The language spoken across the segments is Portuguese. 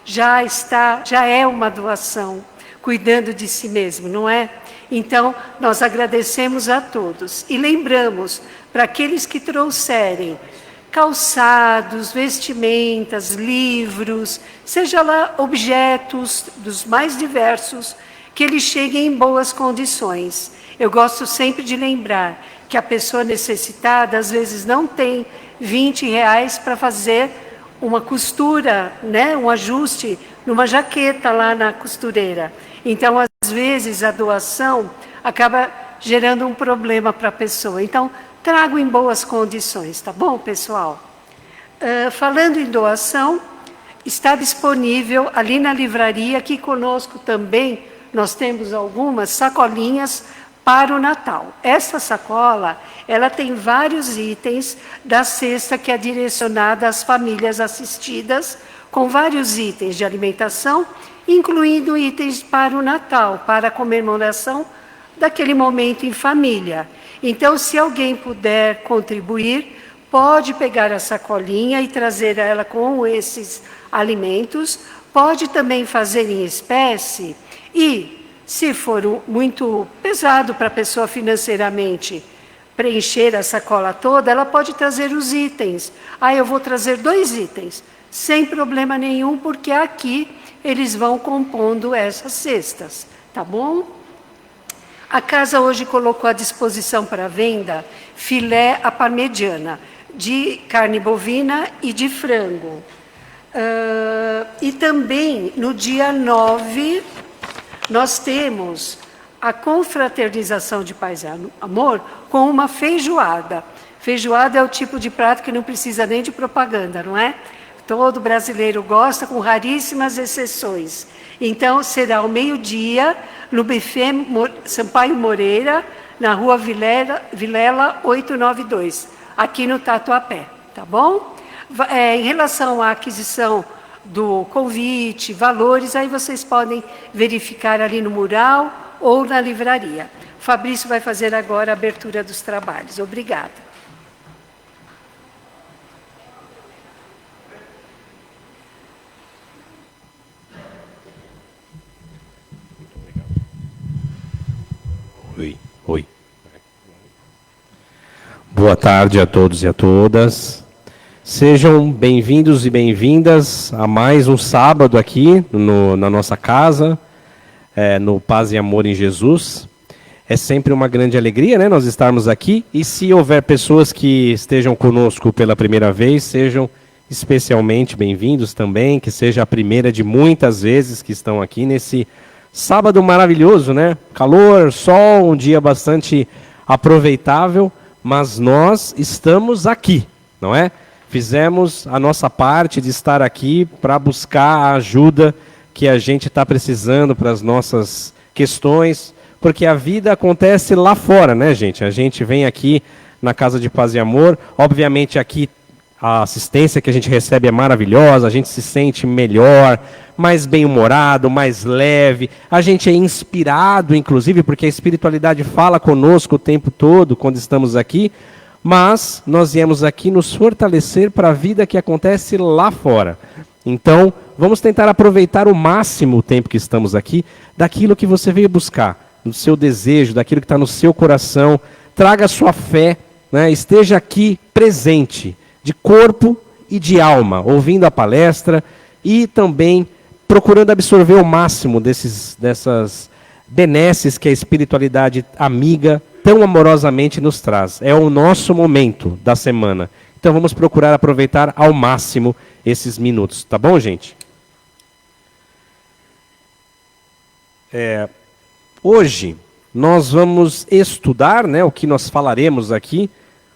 já é uma doação, cuidando de si mesmo, não é? Então, nós agradecemos a todos e lembramos para aqueles que trouxerem calçados, vestimentas, livros, seja lá objetos dos mais diversos, que eles cheguem em boas condições. Eu gosto sempre de lembrar que a pessoa necessitada, às vezes, não tem R$20 para fazer uma costura, né, um ajuste numa jaqueta lá na costureira. Então, às vezes, a doação acaba gerando um problema para a pessoa. Então, trago em boas condições, tá bom, pessoal? Falando em doação, está disponível ali na livraria, aqui conosco também, nós temos algumas sacolinhas para o Natal. Essa sacola, ela tem vários itens da cesta que é direcionada às famílias assistidas, com vários itens de alimentação, incluindo itens para o Natal, para a comemoração daquele momento em família. Então, se alguém puder contribuir, pode pegar a sacolinha e trazer ela com esses alimentos, pode também fazer em espécie e, se for muito pesado para a pessoa financeiramente preencher a sacola toda, ela pode trazer os itens. Eu vou trazer 2 itens, sem problema nenhum, porque aqui eles vão compondo essas cestas, tá bom? A casa hoje colocou à disposição para venda filé à parmegiana, de carne bovina e de frango. E também, no dia 9, nós temos a confraternização de paz e amor com uma feijoada. Feijoada é o tipo de prato que não precisa nem de propaganda, não é? Todo brasileiro gosta, com raríssimas exceções. Então, será ao meio-dia, no buffet Sampaio Moreira, na rua Vilela 892, aqui no Tatuapé, tá bom? Em relação à aquisição do convite, valores, aí vocês podem verificar ali no mural ou na livraria. O Fabrício vai fazer agora a abertura dos trabalhos. Obrigada. Oi. Boa tarde a todos e a todas. Sejam bem-vindos e bem-vindas a mais um sábado aqui na nossa casa, no Paz e Amor em Jesus. É sempre uma grande alegria, né, nós estarmos aqui. E se houver pessoas que estejam conosco pela primeira vez, sejam especialmente bem-vindos também, que seja a primeira de muitas vezes que estão aqui nesse sábado maravilhoso, né? Calor, sol, um dia bastante aproveitável, mas nós estamos aqui, não é? Fizemos a nossa parte de estar aqui para buscar a ajuda que a gente está precisando para as nossas questões, porque a vida acontece lá fora, né, gente? A gente vem aqui na Casa de Paz e Amor, obviamente aqui a assistência que a gente recebe é maravilhosa, a gente se sente melhor, mais bem-humorado, mais leve, a gente é inspirado, inclusive, porque a espiritualidade fala conosco o tempo todo quando estamos aqui, mas nós viemos aqui nos fortalecer para a vida que acontece lá fora. Então, vamos tentar aproveitar o máximo o tempo que estamos aqui, daquilo que você veio buscar, do seu desejo, daquilo que está no seu coração, traga a sua fé, né? Esteja aqui presente, de corpo e de alma, ouvindo a palestra e também procurando absorver o máximo dessas benesses que a espiritualidade amiga tão amorosamente nos traz. É o nosso momento da semana. Então vamos procurar aproveitar ao máximo esses minutos, tá bom, gente? Hoje nós vamos estudar, né, o que nós falaremos aqui.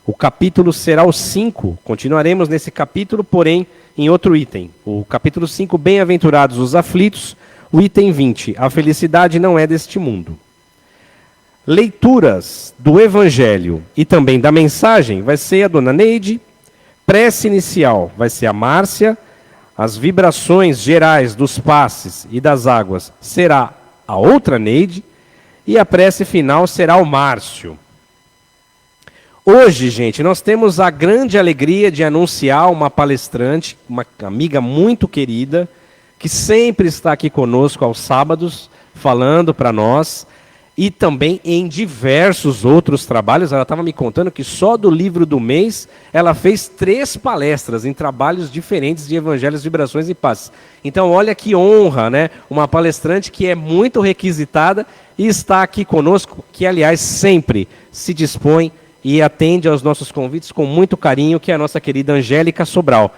O capítulo será o 5, continuaremos nesse capítulo, porém em outro item. O capítulo 5, Bem-aventurados os aflitos, o item 20, a felicidade não é deste mundo. Leituras do Evangelho e também da mensagem vai ser a dona Neide, prece inicial vai ser a Márcia, as vibrações gerais dos passes e das águas será a outra Neide, e a prece final será o Márcio. Hoje, gente, nós temos a grande alegria de anunciar uma palestrante, uma amiga muito querida, que sempre está aqui conosco aos sábados, falando para nós, e também em diversos outros trabalhos. Ela estava me contando que só do livro do mês ela fez 3 palestras em trabalhos diferentes de evangelhos, vibrações e paz. Então olha que honra, né? Uma palestrante que é muito requisitada e está aqui conosco, que aliás sempre se dispõe e atende aos nossos convites com muito carinho, que é a nossa querida Angélica Sobral.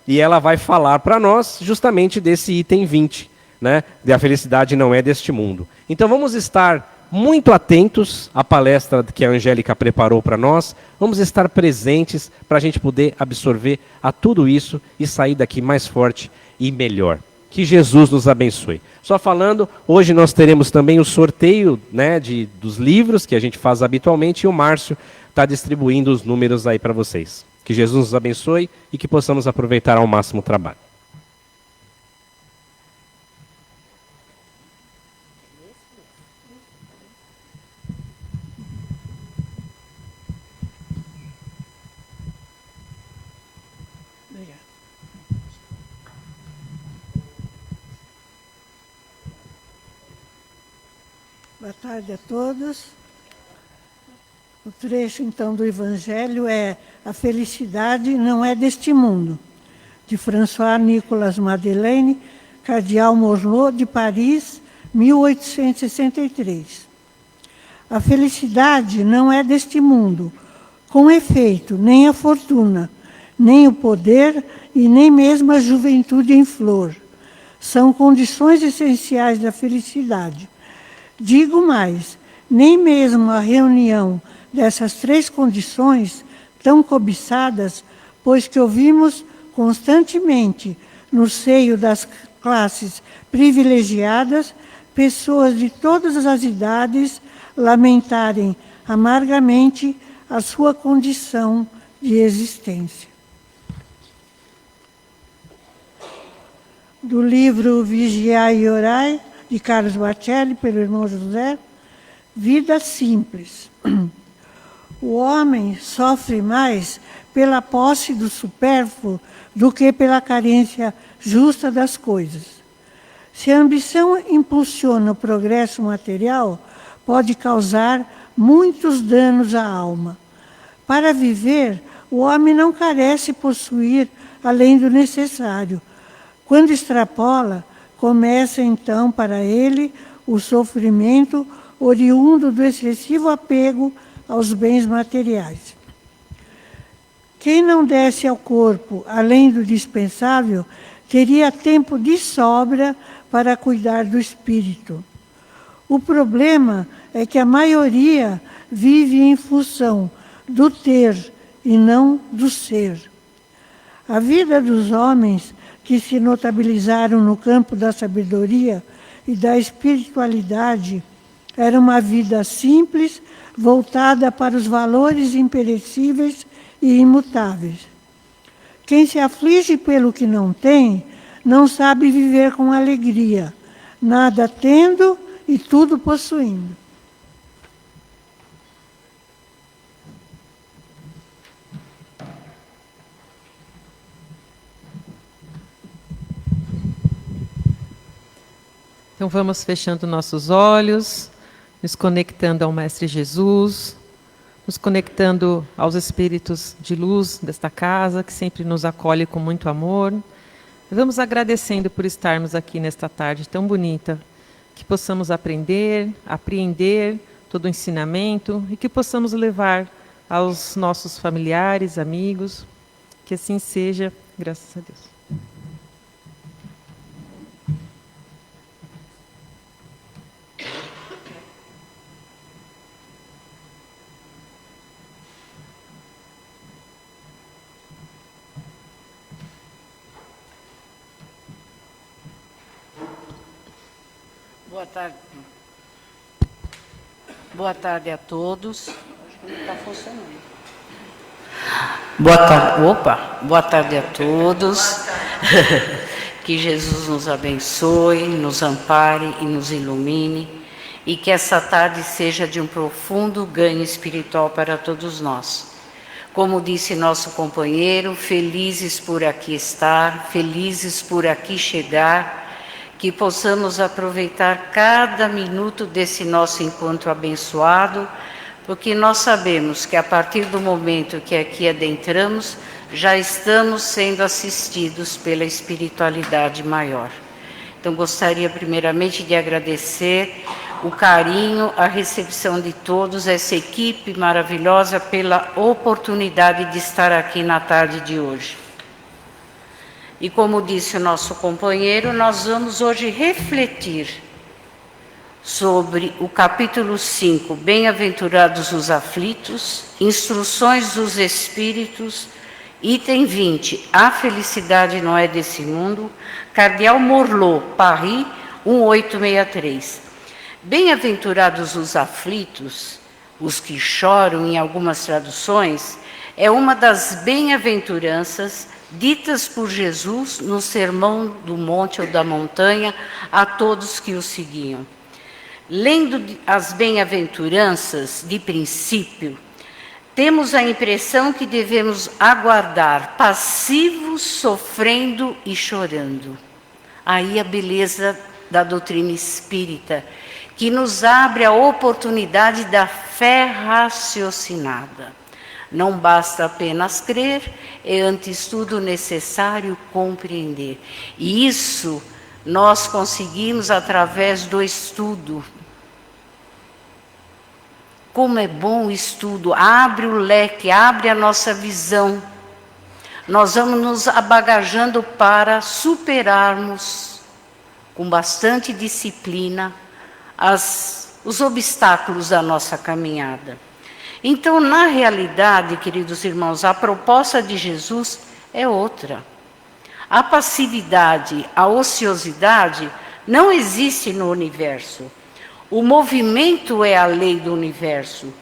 E ela vai falar para nós justamente desse item 20, né? De a felicidade não é deste mundo. Então vamos estar muito atentos à palestra que a Angélica preparou para nós. Vamos estar presentes para a gente poder absorver a tudo isso e sair daqui mais forte e melhor. Que Jesus nos abençoe. Só falando, hoje nós teremos também o sorteio, né, dos livros que a gente faz habitualmente, e o Márcio está distribuindo os números aí para vocês. Que Jesus nos abençoe e que possamos aproveitar ao máximo o trabalho. Boa tarde a todos. O trecho, então, do Evangelho é A Felicidade Não É Deste Mundo, de François Nicolas Madeleine, cardeal Morlot, de Paris, 1863. A felicidade não é deste mundo, com efeito, nem a fortuna, nem o poder e nem mesmo a juventude em flor. São condições essenciais da felicidade. Digo mais, nem mesmo a reunião dessas 3 condições tão cobiçadas, pois que ouvimos constantemente no seio das classes privilegiadas, pessoas de todas as idades lamentarem amargamente a sua condição de existência. Do livro Vigiai e Orai, de Carlos Bacelli, pelo irmão José, Vida Simples. O homem sofre mais pela posse do supérfluo do que pela carência justa das coisas. Se a ambição impulsiona o progresso material, pode causar muitos danos à alma. Para viver, o homem não carece possuir além do necessário. Quando extrapola, começa então para ele o sofrimento oriundo do excessivo apego aos bens materiais. Quem não desse ao corpo além do dispensável, teria tempo de sobra para cuidar do espírito. O problema é que a maioria vive em função do ter e não do ser. A vida dos homens que se notabilizaram no campo da sabedoria e da espiritualidade era uma vida simples, voltada para os valores imperecíveis e imutáveis. Quem se aflige pelo que não tem, não sabe viver com alegria, nada tendo e tudo possuindo. Então vamos fechando nossos olhos, nos conectando ao Mestre Jesus, nos conectando aos espíritos de luz desta casa, que sempre nos acolhe com muito amor. Vamos agradecendo por estarmos aqui nesta tarde tão bonita, que possamos aprender, apreender todo o ensinamento e que possamos levar aos nossos familiares, amigos. Que assim seja, graças a Deus. Boa tarde. Boa tarde a todos. Acho que não está funcionando. Boa tarde. Opa! Boa tarde a todos. Que Jesus nos abençoe, nos ampare e nos ilumine. e que essa tarde seja de um profundo ganho espiritual para todos nós. Como disse nosso companheiro, felizes por aqui estar, felizes por aqui chegar, que possamos aproveitar cada minuto desse nosso encontro abençoado, porque nós sabemos que a partir do momento que aqui adentramos, já estamos sendo assistidos pela espiritualidade maior. Então, gostaria primeiramente de agradecer o carinho, a recepção de todos, essa equipe maravilhosa, pela oportunidade de estar aqui na tarde de hoje. E como disse o nosso companheiro, nós vamos hoje refletir sobre o capítulo 5, Bem-aventurados os aflitos, Instruções dos Espíritos, item 20, A felicidade não é desse mundo, Cardeal Morlot, Paris, 1863. Bem-aventurados os aflitos, os que choram em algumas traduções, é uma das bem-aventuranças ditas por Jesus no Sermão do Monte ou da Montanha a todos que o seguiam. Lendo as bem-aventuranças, de princípio, temos a impressão que devemos aguardar passivos, sofrendo e chorando. Aí a beleza da doutrina espírita, que nos abre a oportunidade da fé raciocinada. Não basta apenas crer, é antes tudo necessário compreender. E isso nós conseguimos através do estudo. Como é bom o estudo, abre o leque, abre a nossa visão. Nós vamos nos abagajando para superarmos, com bastante disciplina, os obstáculos da nossa caminhada. Então, na realidade, queridos irmãos, a proposta de Jesus é outra. A passividade, a ociosidade não existe no universo. O movimento é a lei do universo.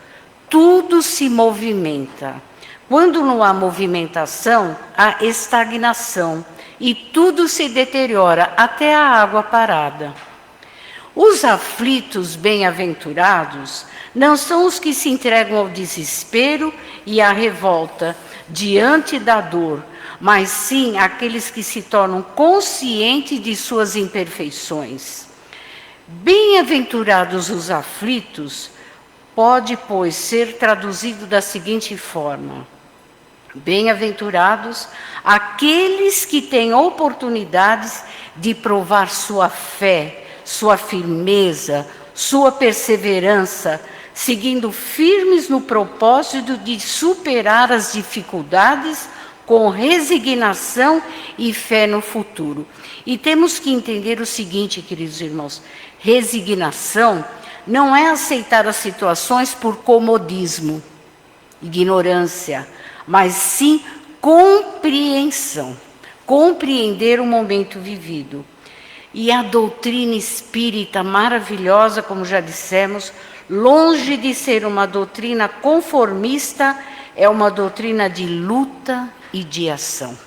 Tudo se movimenta. Quando não há movimentação, há estagnação e tudo se deteriora, até a água parada. Os aflitos bem-aventurados não são os que se entregam ao desespero e à revolta diante da dor, mas sim aqueles que se tornam conscientes de suas imperfeições. Bem-aventurados os aflitos pode, pois, ser traduzido da seguinte forma: bem-aventurados aqueles que têm oportunidades de provar sua fé, sua firmeza, sua perseverança, seguindo firmes no propósito de superar as dificuldades com resignação e fé no futuro. E temos que entender o seguinte, queridos irmãos: resignação não é aceitar as situações por comodismo, ignorância, mas sim compreensão, compreender o momento vivido. E a doutrina espírita maravilhosa, como já dissemos, longe de ser uma doutrina conformista, é uma doutrina de luta e de ação.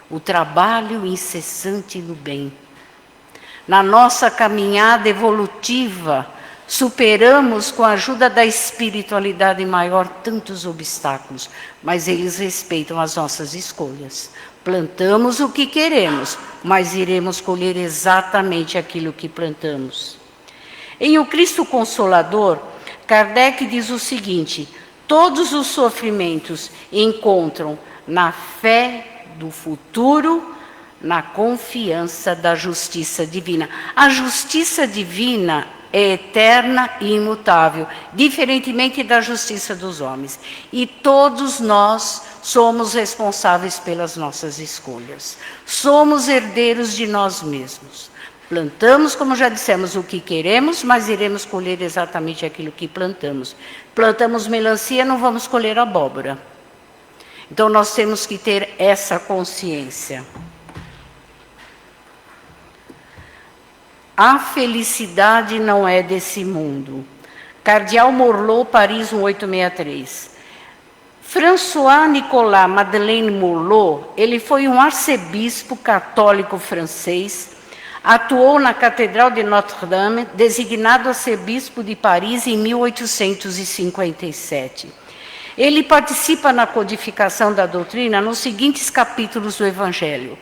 O trabalho incessante no bem. Na nossa caminhada evolutiva, superamos com a ajuda da espiritualidade maior tantos obstáculos, mas eles respeitam as nossas escolhas. Plantamos o que queremos, mas iremos colher exatamente aquilo que plantamos. Em O Cristo Consolador, Kardec diz o seguinte: todos os sofrimentos encontram na fé do futuro, na confiança da justiça divina. A justiça divina é eterna e imutável, diferentemente da justiça dos homens. E todos nós somos responsáveis pelas nossas escolhas. Somos herdeiros de nós mesmos. Plantamos, como já dissemos, o que queremos, mas iremos colher exatamente aquilo que plantamos. Plantamos melancia, não vamos colher abóbora. Então nós temos que ter essa consciência. A felicidade não é desse mundo. Cardeal Morlot, Paris, 1863. François Nicolas Madeleine Morlot, ele foi um arcebispo católico francês, Atuou na Catedral de Notre-Dame, designado arcebispo de Paris em 1857. Ele participa na codificação da doutrina nos seguintes capítulos do Evangelho.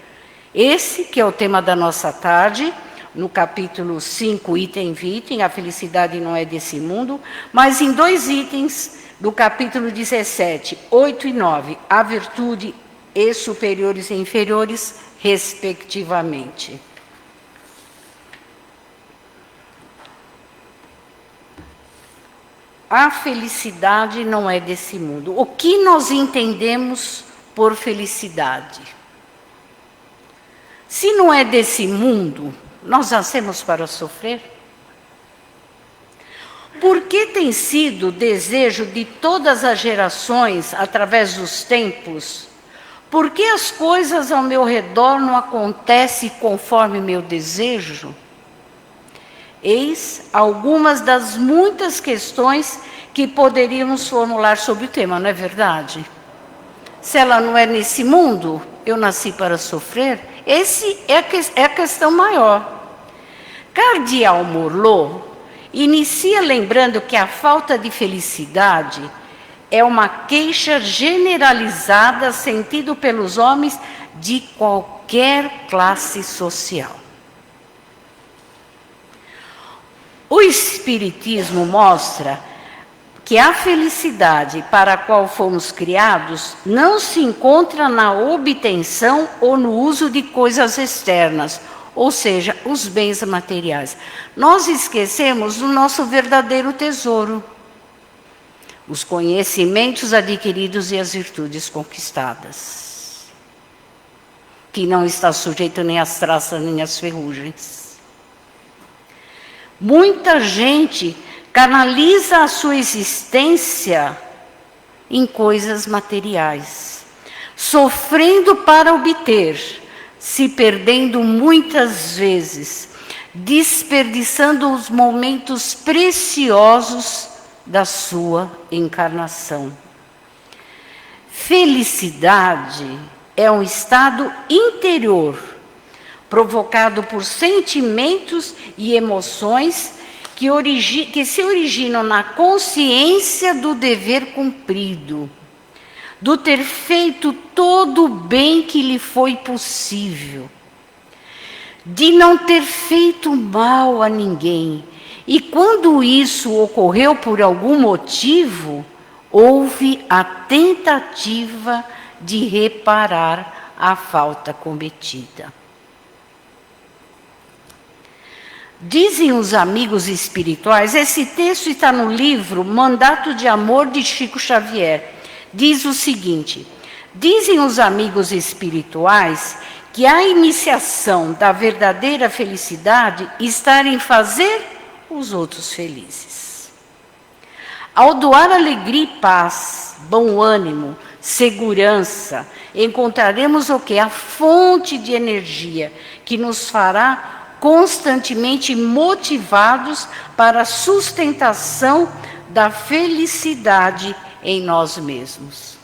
Esse, que é o tema da nossa tarde, no capítulo 5, item 20, a felicidade não é desse mundo, mas em 2 itens do capítulo 17, 8 e 9, a virtude e superiores e inferiores, respectivamente. A felicidade não é desse mundo. O que nós entendemos por felicidade? Se não é desse mundo, nós nascemos para sofrer? Por que tem sido o desejo de todas as gerações, através dos tempos? Por que as coisas ao meu redor não acontecem conforme meu desejo? Eis algumas das muitas questões que poderíamos formular sobre o tema, não é verdade? Se ela não é nesse mundo, eu nasci para sofrer? Essa é a questão maior. Cardeal Morlot inicia lembrando que a falta de felicidade é uma queixa generalizada sentida pelos homens de qualquer classe social. O Espiritismo mostra que a felicidade para a qual fomos criados não se encontra na obtenção ou no uso de coisas externas, ou seja, os bens materiais. Nós esquecemos do nosso verdadeiro tesouro, os conhecimentos adquiridos e as virtudes conquistadas, que não está sujeito nem às traças nem às ferrugens. Muita gente canaliza a sua existência em coisas materiais, sofrendo para obter, se perdendo muitas vezes, desperdiçando os momentos preciosos da sua encarnação. Felicidade é um estado interior, provocado por sentimentos e emoções que se originam na consciência do dever cumprido, do ter feito todo o bem que lhe foi possível, de não ter feito mal a ninguém. E quando isso ocorreu por algum motivo, houve a tentativa de reparar a falta cometida. Dizem os amigos espirituais, esse texto está no livro Mandato de Amor de Chico Xavier. Diz o seguinte: dizem os amigos espirituais que a iniciação da verdadeira felicidade está em fazer os outros felizes. Ao doar alegria e paz, bom ânimo, segurança, encontraremos o quê? A fonte de energia que nos fará constantemente motivados para a sustentação da felicidade em nós mesmos.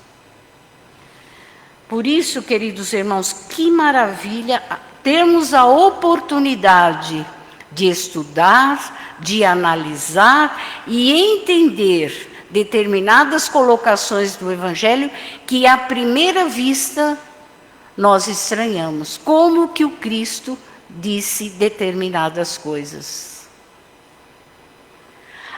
Por isso, queridos irmãos, que maravilha termos a oportunidade de estudar, de analisar e entender determinadas colocações do Evangelho que, à primeira vista, nós estranhamos. Como que o Cristo disse determinadas coisas.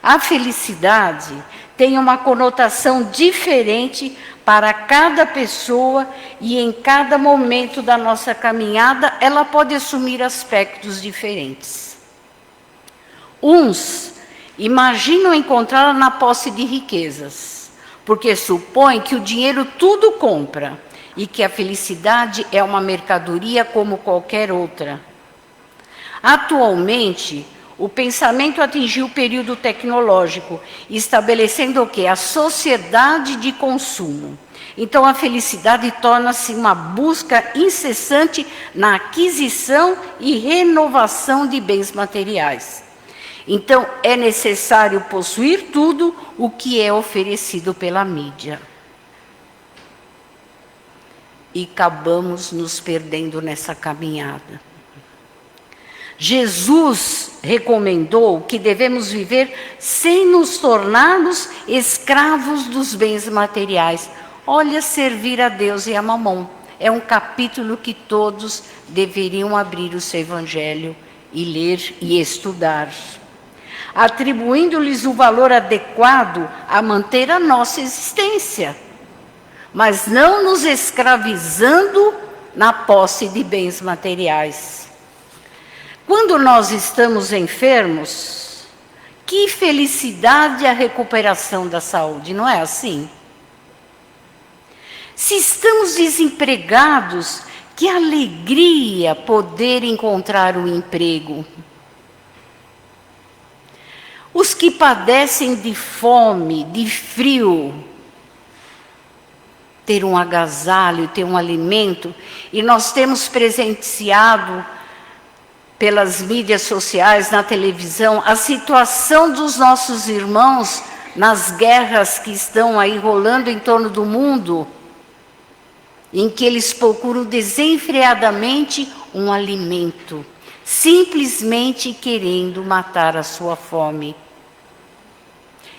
A felicidade tem uma conotação diferente para cada pessoa e em cada momento da nossa caminhada ela pode assumir aspectos diferentes. Uns imaginam encontrá-la na posse de riquezas, porque supõem que o dinheiro tudo compra e que a felicidade é uma mercadoria como qualquer outra. Atualmente, o pensamento atingiu o período tecnológico, estabelecendo o quê? A sociedade de consumo. Então, a felicidade torna-se uma busca incessante na aquisição e renovação de bens materiais. Então, é necessário possuir tudo o que é oferecido pela mídia. E acabamos nos perdendo nessa caminhada. Jesus recomendou que devemos viver sem nos tornarmos escravos dos bens materiais. Olha, servir a Deus e a Mamon. É um capítulo que todos deveriam abrir o seu Evangelho e ler e estudar, atribuindo-lhes o valor adequado a manter a nossa existência, mas não nos escravizando na posse de bens materiais. Quando nós estamos enfermos, que felicidade a recuperação da saúde, não é assim? Se estamos desempregados, que alegria poder encontrar um emprego. Os que padecem de fome, de frio, ter um agasalho, ter um alimento, e nós temos presenciado pelas mídias sociais, na televisão, a situação dos nossos irmãos nas guerras que estão aí rolando em torno do mundo, em que eles procuram desenfreadamente um alimento, simplesmente querendo matar a sua fome,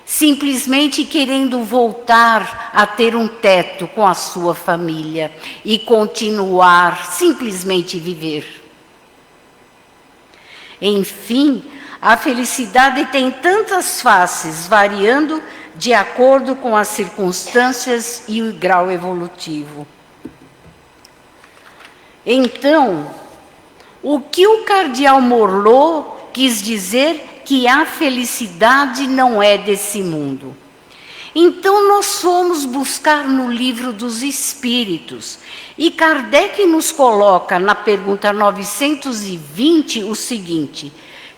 simplesmente querendo voltar a ter um teto com a sua família e continuar simplesmente viver. Enfim, a felicidade tem tantas faces, variando de acordo com as circunstâncias e o grau evolutivo. Então, o que o cardeal Morlot quis dizer que a felicidade não é desse mundo? Então nós fomos buscar no Livro dos Espíritos, e Kardec nos coloca na pergunta 920 o seguinte,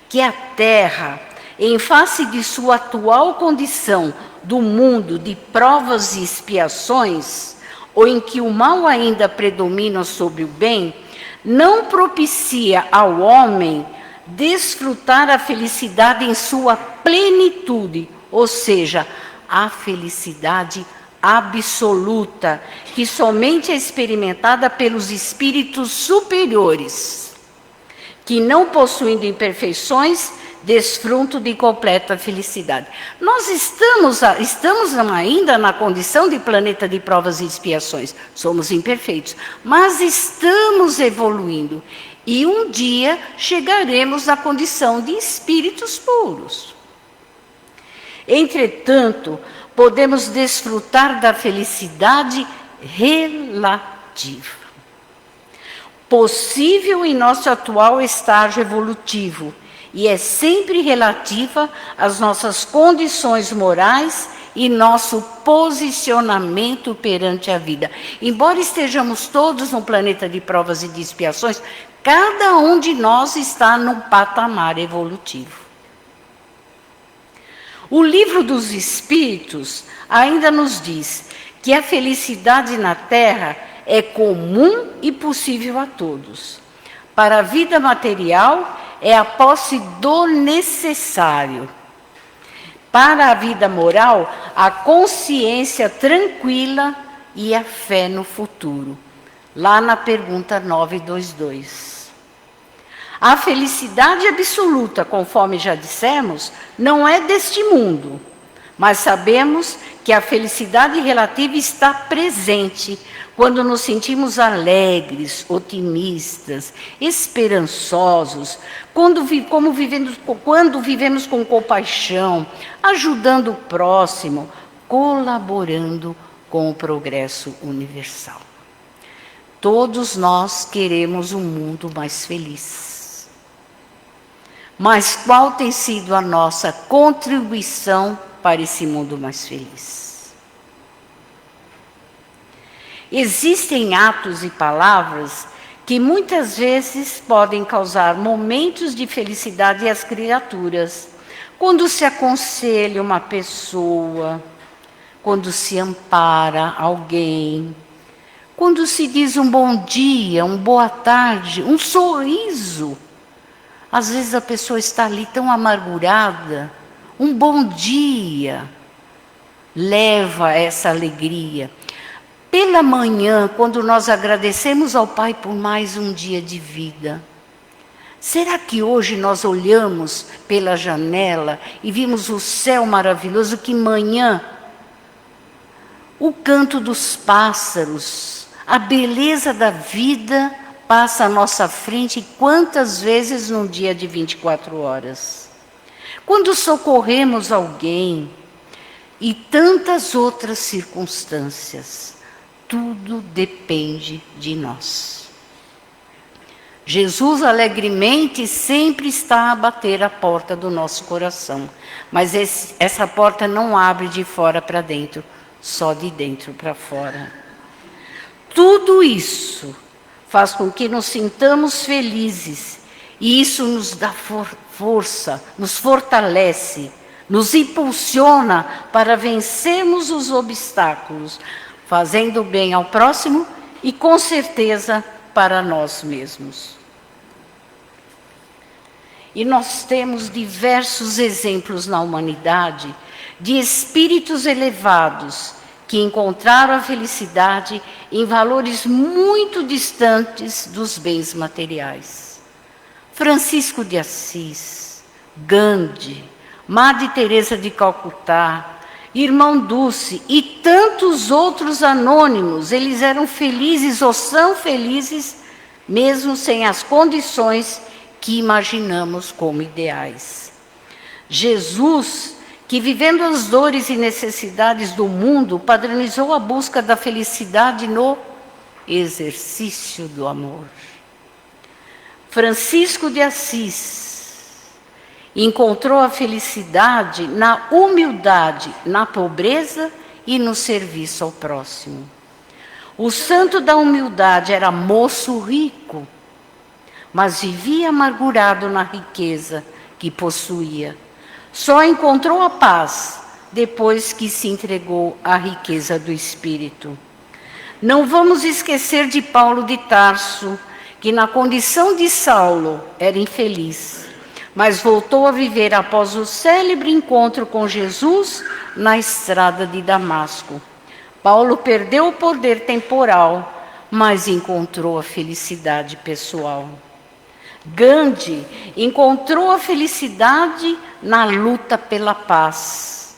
que a Terra, em face de sua atual condição do mundo de provas e expiações, ou em que o mal ainda predomina sobre o bem, não propicia ao homem desfrutar a felicidade em sua plenitude, ou seja, a felicidade absoluta, que somente é experimentada pelos espíritos superiores, que não possuindo imperfeições, desfrutam de completa felicidade. Nós estamos ainda na condição de planeta de provas e expiações, somos imperfeitos, mas estamos evoluindo, e um dia chegaremos à condição de espíritos puros. Entretanto, podemos desfrutar da felicidade relativa, possível em nosso atual estágio evolutivo, e é sempre relativa às nossas condições morais e nosso posicionamento perante a vida. Embora estejamos todos no planeta de provas e de expiações, cada um de nós está num patamar evolutivo. O Livro dos Espíritos ainda nos diz que a felicidade na Terra é comum e possível a todos. Para a vida material, é a posse do necessário. Para a vida moral, a consciência tranquila e a fé no futuro. Lá na pergunta 922. A felicidade absoluta, conforme já dissemos, não é deste mundo, mas sabemos que a felicidade relativa está presente quando nos sentimos alegres, otimistas, esperançosos, quando vivemos com compaixão, ajudando o próximo, colaborando com o progresso universal. Todos nós queremos um mundo mais feliz. Mas qual tem sido a nossa contribuição para esse mundo mais feliz? Existem atos e palavras que muitas vezes podem causar momentos de felicidade às criaturas. Quando se aconselha uma pessoa, quando se ampara alguém, quando se diz um bom dia, uma boa tarde, um sorriso. Às vezes a pessoa está ali tão amargurada, um bom dia leva essa alegria. Pela manhã, quando nós agradecemos ao Pai por mais um dia de vida, Será que hoje nós olhamos pela janela e vimos o céu maravilhoso, que manhã, o canto dos pássaros, a beleza da vida passa à nossa frente, quantas vezes num dia de 24 horas? Quando socorremos alguém e tantas outras circunstâncias, tudo depende de nós. Jesus alegremente sempre está a bater a porta do nosso coração, mas essa porta não abre de fora para dentro, só de dentro para fora. Tudo isso faz com que nos sintamos felizes, e isso nos dá força, nos fortalece, nos impulsiona para vencermos os obstáculos, fazendo bem ao próximo e, com certeza, para nós mesmos. E nós temos diversos exemplos na humanidade de espíritos elevados que encontraram a felicidade em valores muito distantes dos bens materiais. Francisco de Assis, Gandhi, Madre Teresa de Calcutá, Irmão Dulce e tantos outros anônimos, eles eram felizes ou são felizes, mesmo sem as condições que imaginamos como ideais. Jesus, que vivendo as dores e necessidades do mundo, padronizou a busca da felicidade no exercício do amor. Francisco de Assis encontrou a felicidade na humildade, na pobreza e no serviço ao próximo. O santo da humildade era moço rico, mas vivia amargurado na riqueza que possuía. Só encontrou a paz depois que se entregou à riqueza do espírito. Não vamos esquecer de Paulo de Tarso, que na condição de Saulo era infeliz, mas voltou a viver após o célebre encontro com Jesus na estrada de Damasco. Paulo perdeu o poder temporal, mas encontrou a felicidade pessoal. Gandhi encontrou a felicidade na luta pela paz.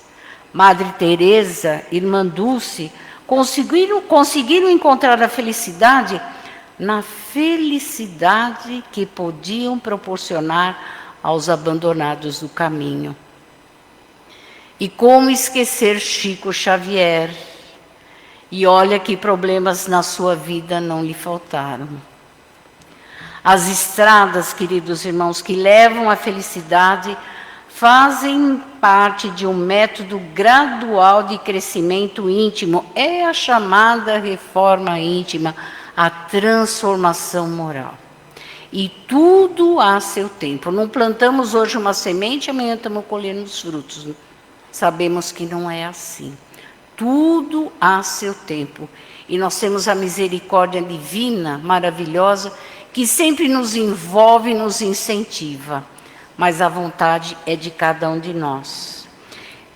Madre Teresa, Irmã Dulce, conseguiram encontrar a felicidade na felicidade que podiam proporcionar aos abandonados do caminho. E como esquecer Chico Xavier? E olha que problemas na sua vida não lhe faltaram. As estradas, queridos irmãos, que levam à felicidade fazem parte de um método gradual de crescimento íntimo. É a chamada reforma íntima, a transformação moral. E tudo há seu tempo. Não plantamos hoje uma semente, amanhã estamos colhendo os frutos. Sabemos que não é assim. Tudo há seu tempo. E nós temos a misericórdia divina, maravilhosa, que sempre nos envolve e nos incentiva. Mas a vontade é de cada um de nós.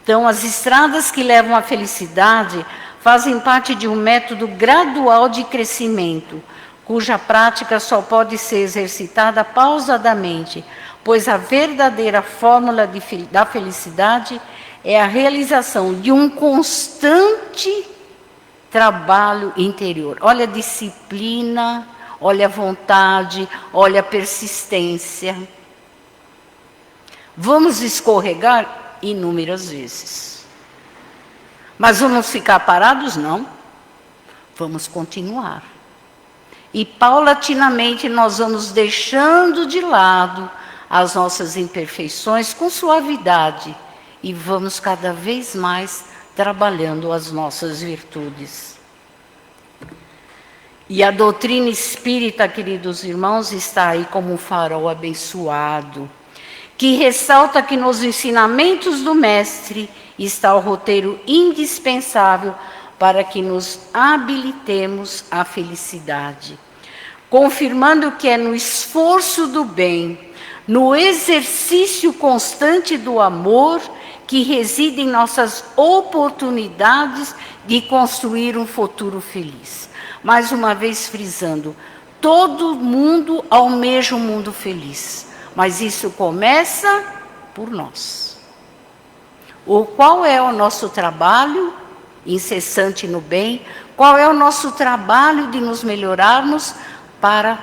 Então, as estradas que levam à felicidade fazem parte de um método gradual de crescimento, cuja prática só pode ser exercitada pausadamente, pois a verdadeira fórmula da felicidade é a realização de um constante trabalho interior. Olha a disciplina, olha a vontade, olha a persistência. Vamos escorregar inúmeras vezes. Mas vamos ficar parados? Não. Vamos continuar. E paulatinamente nós vamos deixando de lado as nossas imperfeições com suavidade e vamos cada vez mais trabalhando as nossas virtudes. E a doutrina espírita, queridos irmãos, está aí como um farol abençoado, que ressalta que nos ensinamentos do Mestre está o roteiro indispensável para que nos habilitemos à felicidade, confirmando que é no esforço do bem, no exercício constante do amor, que residem nossas oportunidades de construir um futuro feliz. Mais uma vez frisando, Todo mundo almeja um mundo feliz, mas isso começa por nós. Qual é o nosso trabalho incessante no bem? Qual é o nosso trabalho de nos melhorarmos para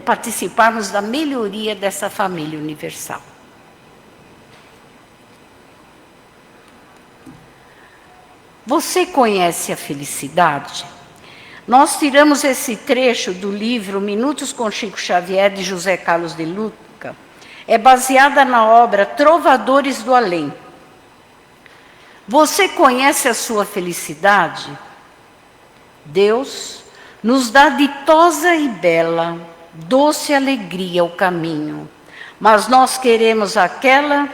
participarmos da melhoria dessa família universal? Você conhece a felicidade? Nós tiramos esse trecho do livro Minutos com Chico Xavier, de José Carlos de Luca. É baseada na obra Trovadores do Além. Você conhece a sua felicidade? Deus nos dá ditosa e bela, doce alegria o caminho, mas nós queremos aquela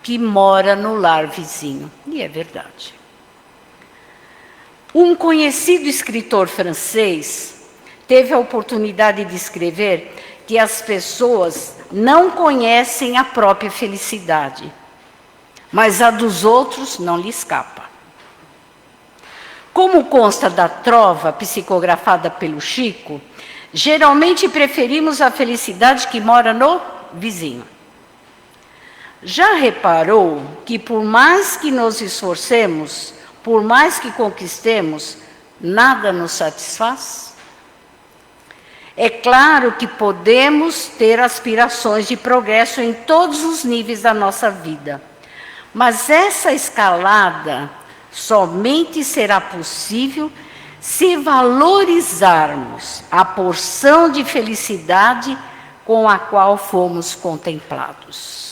que mora no lar vizinho. E é verdade. Um conhecido escritor francês teve a oportunidade de escrever que as pessoas não conhecem a própria felicidade, mas a dos outros não lhe escapa. Como consta da trova psicografada pelo Chico, geralmente preferimos a felicidade que mora no vizinho. Já reparou que por mais que nos esforcemos, por mais que conquistemos, nada nos satisfaz? É claro que podemos ter aspirações de progresso em todos os níveis da nossa vida, mas essa escalada somente será possível se valorizarmos a porção de felicidade com a qual fomos contemplados.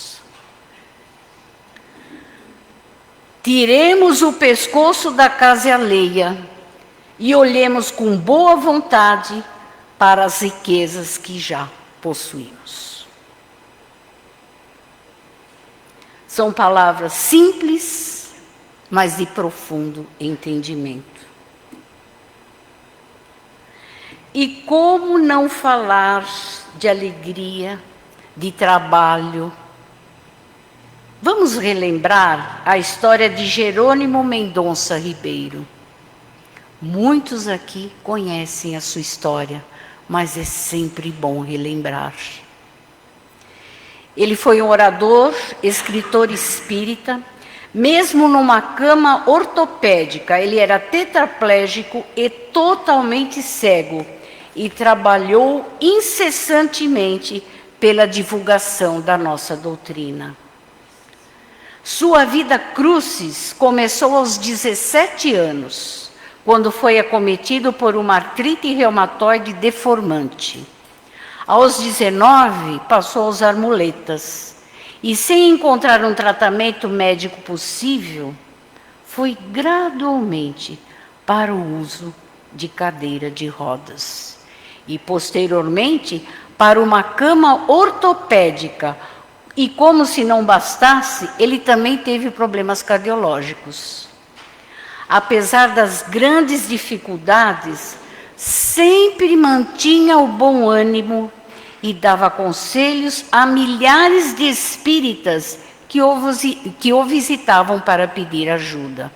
Tiremos o pescoço da casa alheia e olhemos com boa vontade para as riquezas que já possuímos. São palavras simples, mas de profundo entendimento. E como não falar de alegria, de trabalho? Vamos relembrar a história de Jerônimo Mendonça Ribeiro. Muitos aqui conhecem a sua história, mas é sempre bom relembrar. Ele foi um orador, escritor espírita, mesmo numa cama ortopédica. Ele era tetraplégico e totalmente cego e trabalhou incessantemente pela divulgação da nossa doutrina. Sua vida crucis começou aos 17 anos, quando foi acometido por uma artrite reumatoide deformante. Aos 19, passou a usar muletas. E sem encontrar um tratamento médico possível, foi gradualmente para o uso de cadeira de rodas. E, posteriormente, para uma cama ortopédica. E como se não bastasse, ele também teve problemas cardiológicos. Apesar das grandes dificuldades, sempre mantinha o bom ânimo e dava conselhos a milhares de espíritas que o visitavam para pedir ajuda.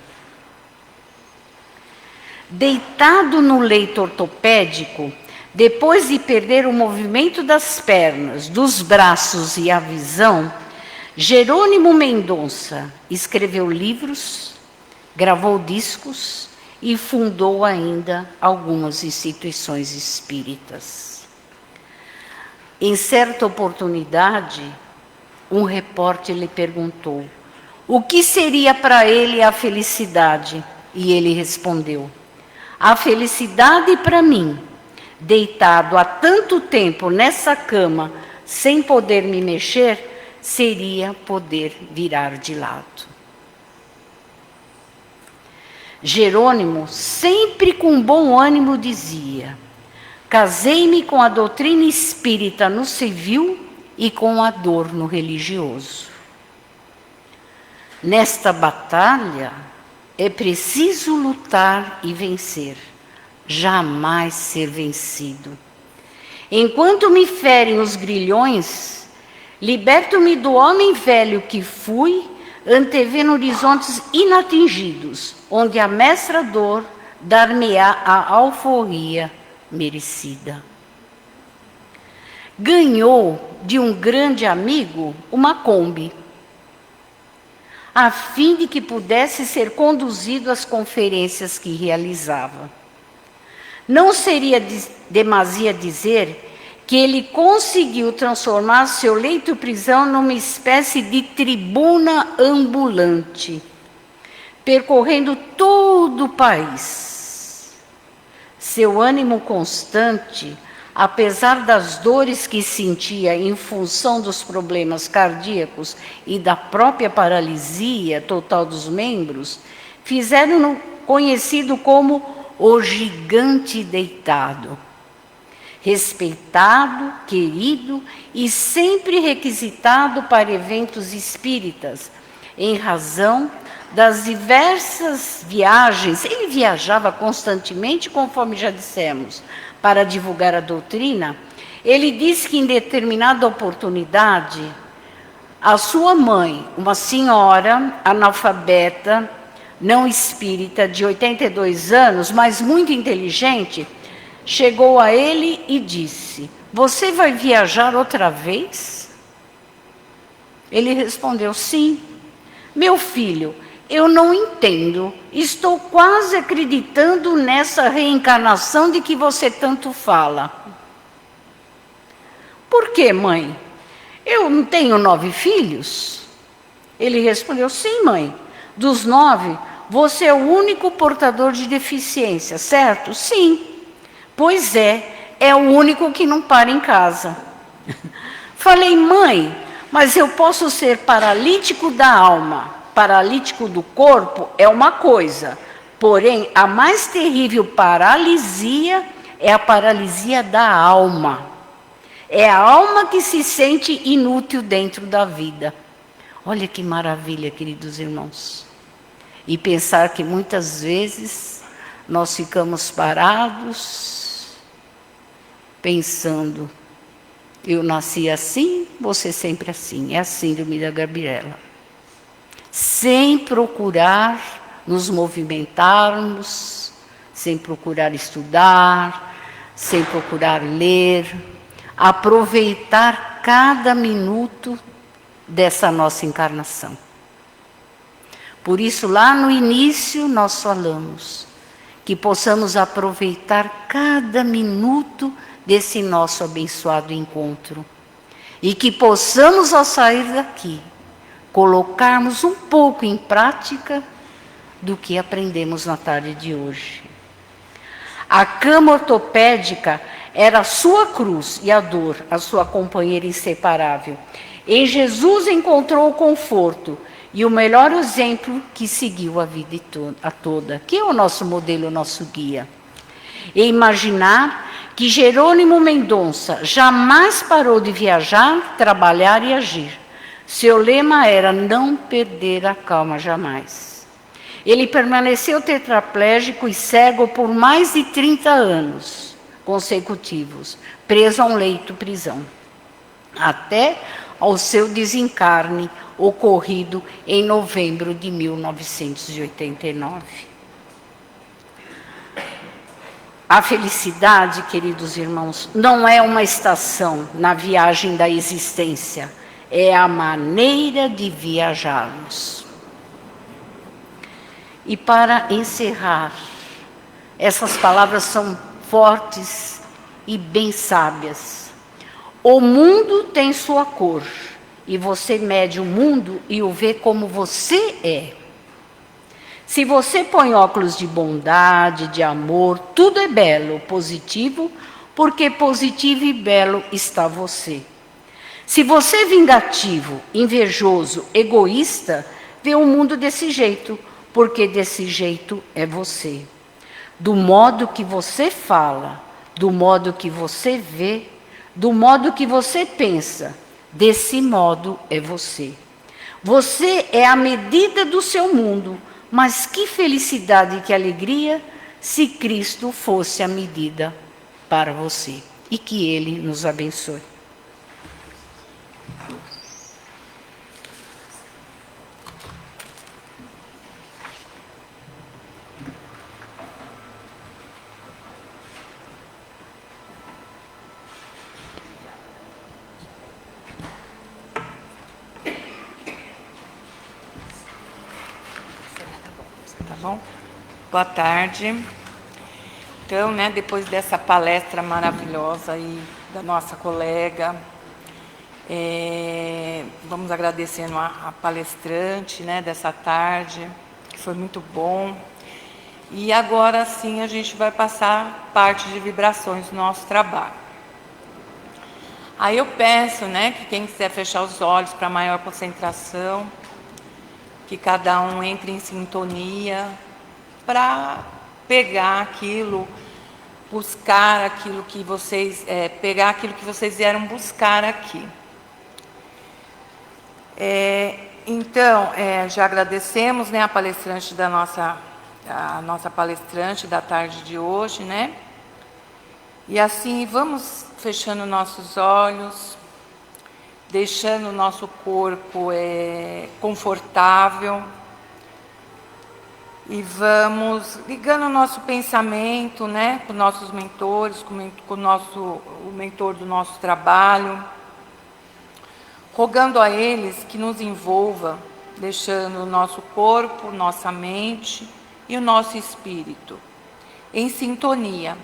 Deitado no leito ortopédico, depois de perder o movimento das pernas, dos braços e a visão, Jerônimo Mendonça escreveu livros, gravou discos e fundou ainda algumas instituições espíritas. Em certa oportunidade, um repórter lhe perguntou o que seria para ele a felicidade, e ele respondeu: a felicidade para mim, deitado há tanto tempo nessa cama, sem poder me mexer, seria poder virar de lado. Jerônimo, sempre com bom ânimo, dizia: casei-me com a doutrina espírita no civil e com a dor no religioso. Nesta batalha é preciso lutar e vencer, jamais ser vencido. Enquanto me ferem os grilhões, liberto-me do homem velho que fui, antevendo horizontes inatingidos, onde a mestra dor dar-me-á a alforria merecida. Ganhou de um grande amigo uma Kombi, a fim de que pudesse ser conduzido às conferências que realizava. Não seria demasia dizer que ele conseguiu transformar seu leito-prisão numa espécie de tribuna ambulante, percorrendo todo o país. Seu ânimo constante, apesar das dores que sentia em função dos problemas cardíacos e da própria paralisia total dos membros, fizeram-no conhecido como o gigante deitado. Respeitado, querido e sempre requisitado para eventos espíritas, em razão das diversas viagens. Ele viajava constantemente, conforme já dissemos, para divulgar a doutrina. Ele disse que em determinada oportunidade, a sua mãe, uma senhora analfabeta, não espírita, de 82 anos, mas muito inteligente, chegou a ele e disse: "Você vai viajar outra vez?" Ele respondeu: "Sim." "Meu filho, eu não entendo. Estou quase acreditando nessa reencarnação de que você tanto fala." "Por quê, mãe? Eu não tenho 9 filhos?" Ele respondeu: "Sim, mãe. Dos 9, você é o único portador de deficiência, certo?" "Sim." "Pois é o único que não para em casa." Falei: "Mãe, mas eu posso ser paralítico da alma. Paralítico do corpo é uma coisa, porém a mais terrível paralisia é a paralisia da alma. É a alma que se sente inútil dentro da vida." Olha que maravilha, queridos irmãos. E pensar que muitas vezes nós ficamos parados, pensando: eu nasci assim, você sempre assim. É a síndrome da Gabriela. Sem procurar nos movimentarmos, sem procurar estudar, sem procurar ler, aproveitar cada minuto dessa nossa encarnação. Por isso, lá no início, nós falamos que possamos aproveitar cada minuto desse nosso abençoado encontro e que possamos, ao sair daqui, colocarmos um pouco em prática do que aprendemos na tarde de hoje. A cama ortopédica era a sua cruz e a dor, a sua companheira inseparável. Em Jesus encontrou o conforto e o melhor exemplo que seguiu a vida toda, que é o nosso modelo, o nosso guia. E imaginar que Jerônimo Mendonça jamais parou de viajar, trabalhar e agir. Seu lema era não perder a calma jamais. Ele permaneceu tetraplégico e cego por mais de 30 anos consecutivos, preso a um leito-prisão, até ao seu desencarne, ocorrido em novembro de 1989. A felicidade, queridos irmãos, não é uma estação na viagem da existência, é a maneira de viajarmos. E para encerrar, essas palavras são fortes e bem sábias. O mundo tem sua cor, e você mede o mundo e o vê como você é. Se você põe óculos de bondade, de amor, tudo é belo, positivo, porque positivo e belo está você. Se você é vingativo, invejoso, egoísta, vê o mundo desse jeito, porque desse jeito é você. Do modo que você fala, do modo que você vê, do modo que você pensa, desse modo é você. Você é a medida do seu mundo, mas que felicidade e que alegria se Cristo fosse a medida para você. E que Ele nos abençoe. bom? Boa tarde. Então, né, depois dessa palestra maravilhosa aí da nossa colega, vamos agradecendo a palestrante, né, dessa tarde, que foi muito bom. E agora sim a gente vai passar parte de vibrações do nosso trabalho. Aí eu peço, né, que quem quiser fechar os olhos para maior concentração, que cada um entre em sintonia para pegar aquilo, buscar aquilo que vocês, pegar aquilo que vocês vieram buscar aqui. Então, já agradecemos, né, a palestrante a nossa palestrante da tarde de hoje, né? E assim, vamos fechando nossos olhos, deixando o nosso corpo confortável e vamos ligando o nosso pensamento, né, com nossos mentores, com o mentor do nosso trabalho, rogando a eles que nos envolva, deixando o nosso corpo, nossa mente e o nosso espírito em sintonia,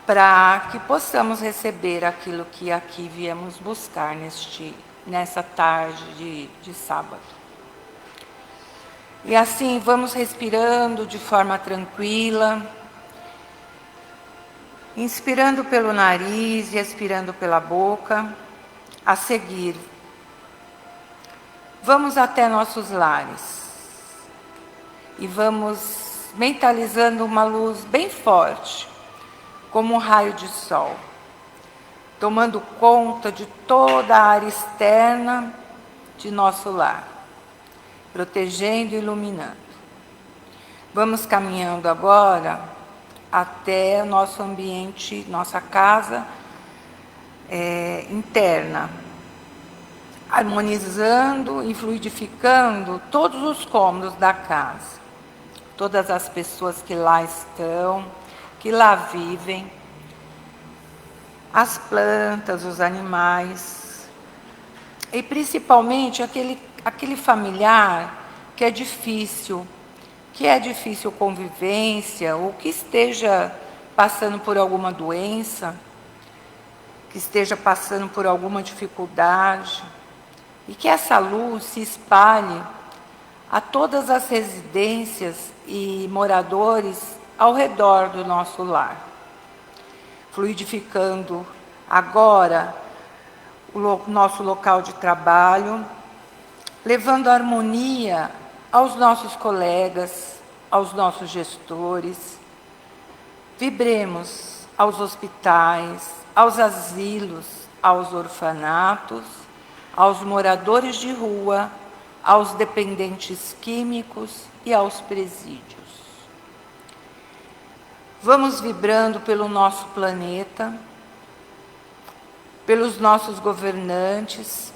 para que possamos receber aquilo que aqui viemos buscar nessa tarde de sábado. E assim vamos respirando de forma tranquila, inspirando pelo nariz e expirando pela boca. A seguir, vamos até nossos lares e vamos mentalizando uma luz bem forte, como um raio de sol, tomando conta de toda a área externa de nosso lar, protegendo e iluminando. Vamos caminhando agora até o nosso ambiente, nossa casa interna, harmonizando e fluidificando todos os cômodos da casa, todas as pessoas que lá estão, que lá vivem, as plantas, os animais, e principalmente aquele familiar que é difícil convivência, ou que esteja passando por alguma doença, que esteja passando por alguma dificuldade, e que essa luz se espalhe a todas as residências e moradores ao redor do nosso lar, fluidificando agora o nosso local de trabalho, levando harmonia aos nossos colegas, aos nossos gestores. Vibremos aos hospitais, aos asilos, aos orfanatos, aos moradores de rua, aos dependentes químicos e aos presídios. Vamos vibrando pelo nosso planeta, pelos nossos governantes,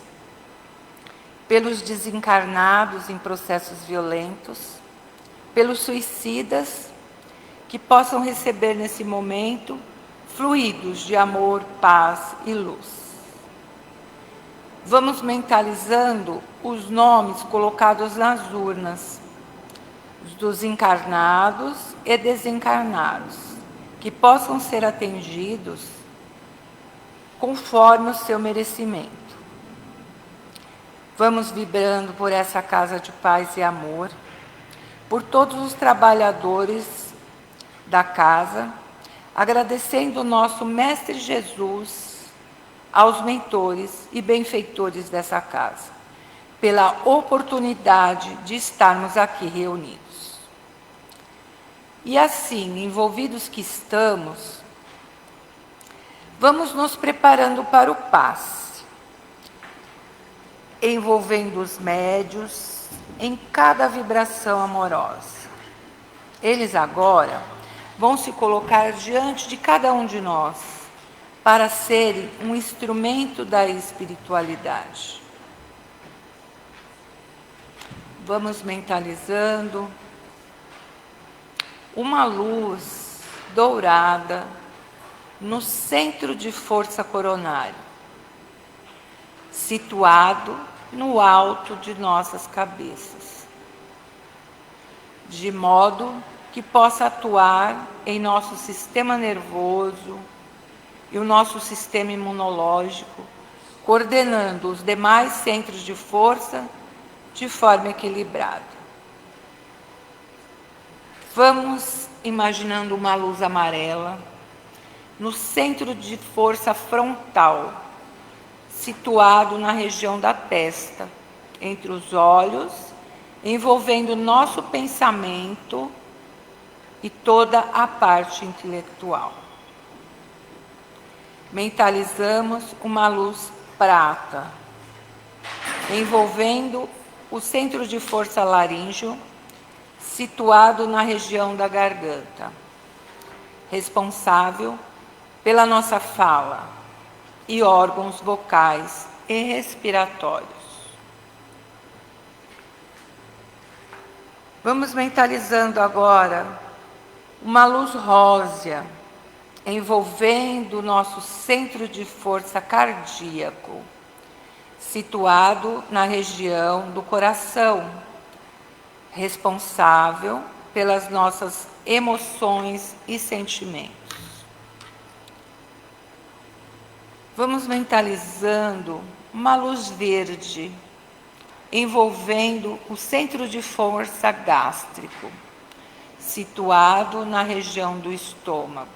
pelos desencarnados em processos violentos, pelos suicidas, que possam receber nesse momento fluidos de amor, paz e luz. Vamos mentalizando os nomes colocados nas urnas, dos encarnados e desencarnados, que possam ser atendidos conforme o seu merecimento. Vamos vibrando por essa casa de paz e amor, por todos os trabalhadores da casa, agradecendo o nosso Mestre Jesus aos mentores e benfeitores dessa casa, pela oportunidade de estarmos aqui reunidos. E assim, envolvidos que estamos, vamos nos preparando para o passe, envolvendo os médios em cada vibração amorosa. Eles agora vão se colocar diante de cada um de nós, para serem um instrumento da espiritualidade. Vamos mentalizando uma luz dourada no centro de força coronária, situado no alto de nossas cabeças. de modo que possa atuar em nosso sistema nervoso e o nosso sistema imunológico, coordenando os demais centros de força de forma equilibrada. Vamos imaginando uma luz amarela no centro de força frontal, situado na região da testa, entre os olhos, envolvendo nosso pensamento e toda a parte intelectual. Mentalizamos uma luz prata, envolvendo o centro de força laríngeo, situado na região da garganta, responsável pela nossa fala e órgãos vocais e respiratórios. Vamos mentalizando agora uma luz rósea, envolvendo o nosso centro de força cardíaco, situado na região do coração, responsável pelas nossas emoções e sentimentos. Vamos mentalizando uma luz verde, envolvendo o centro de força gástrico, situado na região do estômago,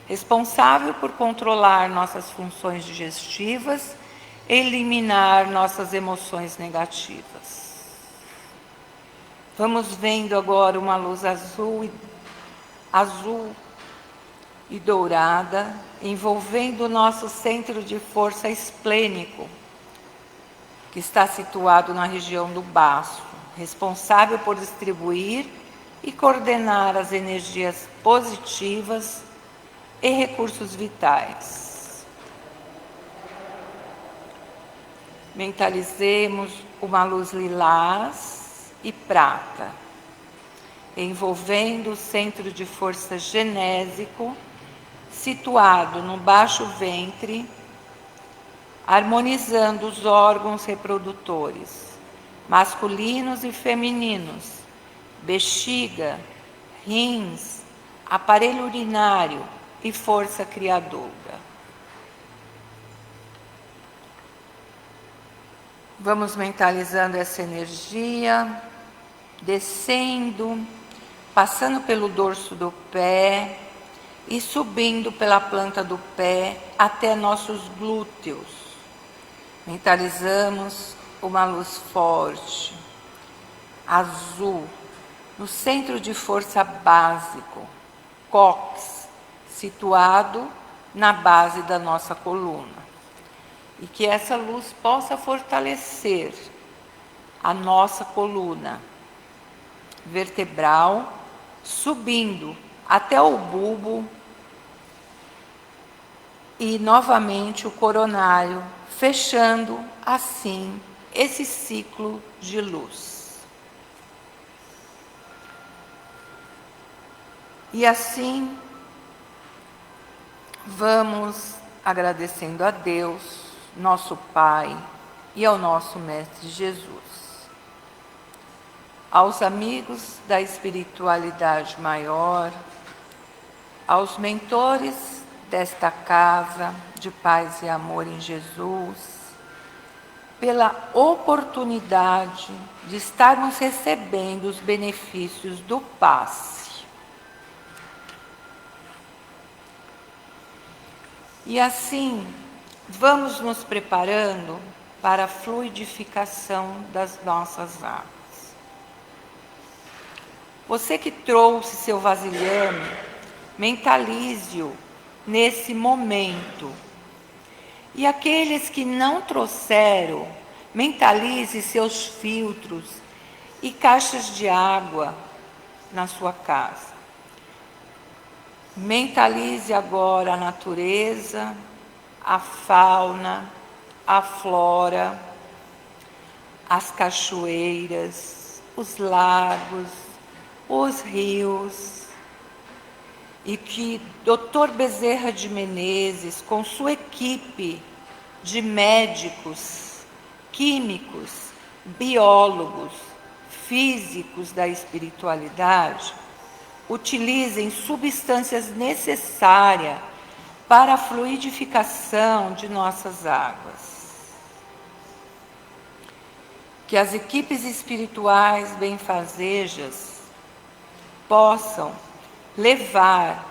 responsável por controlar nossas funções digestivas e eliminar nossas emoções negativas. Vamos vendo agora uma luz azul e dourada, envolvendo o nosso centro de força esplênico, que está situado na região do baço, responsável por distribuir e coordenar as energias positivas e recursos vitais. Mentalizemos uma luz lilás e prata, envolvendo o centro de força genésico, situado no baixo ventre, harmonizando os órgãos reprodutores, masculinos e femininos, bexiga, rins, aparelho urinário e força criadora. Vamos mentalizando essa energia, descendo, passando pelo dorso do pé e subindo pela planta do pé até nossos glúteos. Mentalizamos uma luz forte, azul, no centro de força básico, cóccix, situado na base da nossa coluna. E que essa luz possa fortalecer a nossa coluna vertebral, subindo até o bulbo e novamente o coronário, fechando assim esse ciclo de luz. E assim vamos agradecendo a Deus, nosso Pai, e ao nosso Mestre Jesus, aos amigos da espiritualidade maior, aos mentores desta casa de paz e amor em Jesus, pela oportunidade de estarmos recebendo os benefícios do passe. E assim, vamos nos preparando para a fluidificação das nossas águas. Você que trouxe seu vasilhame, mentalize-o nesse momento. E aqueles que não trouxeram, mentalize seus filtros e caixas de água na sua casa. Mentalize agora a natureza, a fauna, a flora, as cachoeiras, os lagos, os rios, e que Dr. Bezerra de Menezes, com sua equipe de médicos, químicos, biólogos, físicos da espiritualidade utilizem substâncias necessárias para a fluidificação de nossas águas. Que as equipes espirituais benfazejas possam levar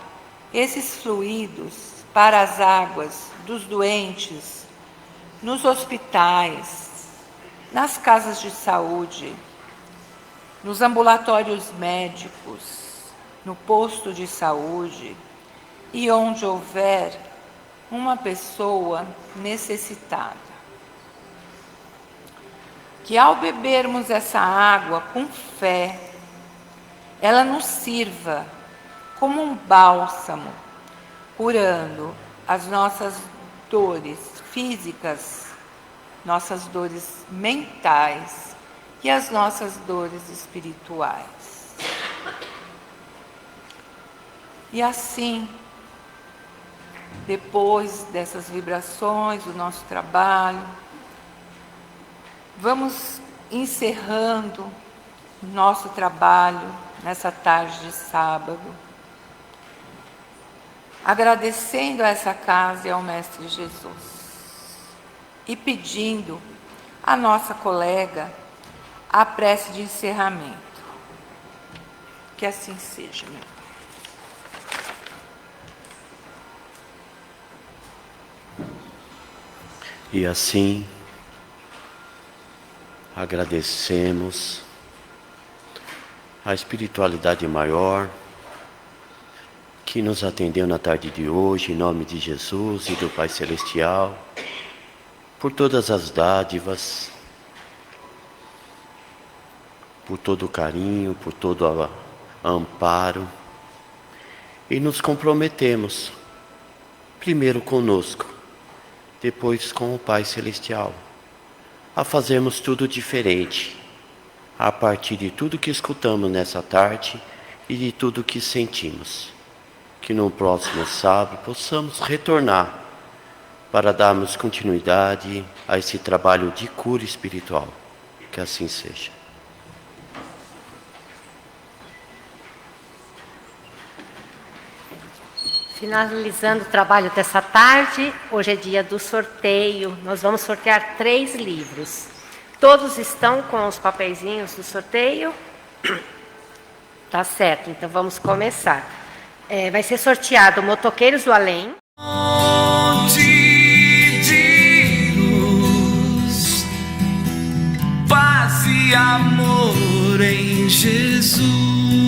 esses fluidos para as águas dos doentes, nos hospitais, nas casas de saúde, nos ambulatórios médicos, no posto de saúde e onde houver uma pessoa necessitada. Que ao bebermos essa água com fé, ela nos sirva como um bálsamo, curando as nossas dores físicas, nossas dores mentais e as nossas dores espirituais. E assim, depois dessas vibrações do nosso trabalho, vamos encerrando o nosso trabalho nessa tarde de sábado, agradecendo a essa casa e ao Mestre Jesus e pedindo à nossa colega a prece de encerramento. Que assim seja, meu Pai. E assim, agradecemos a espiritualidade maior que nos atendeu na tarde de hoje, em nome de Jesus e do Pai Celestial, por todas as dádivas, por todo o carinho, por todo o amparo, e nos comprometemos, primeiro conosco, depois com o Pai Celestial, a fazermos tudo diferente, a partir de tudo que escutamos nessa tarde e de tudo que sentimos. Que no próximo sábado possamos retornar para darmos continuidade a esse trabalho de cura espiritual. Que assim seja. Finalizando o trabalho dessa tarde, hoje é dia do sorteio. Nós vamos sortear 3 livros. Todos estão com os papeizinhos do sorteio? Tá certo, então vamos começar. Vai ser sorteado Motoqueiros do Além. Monte de luz, paz e amor em Jesus.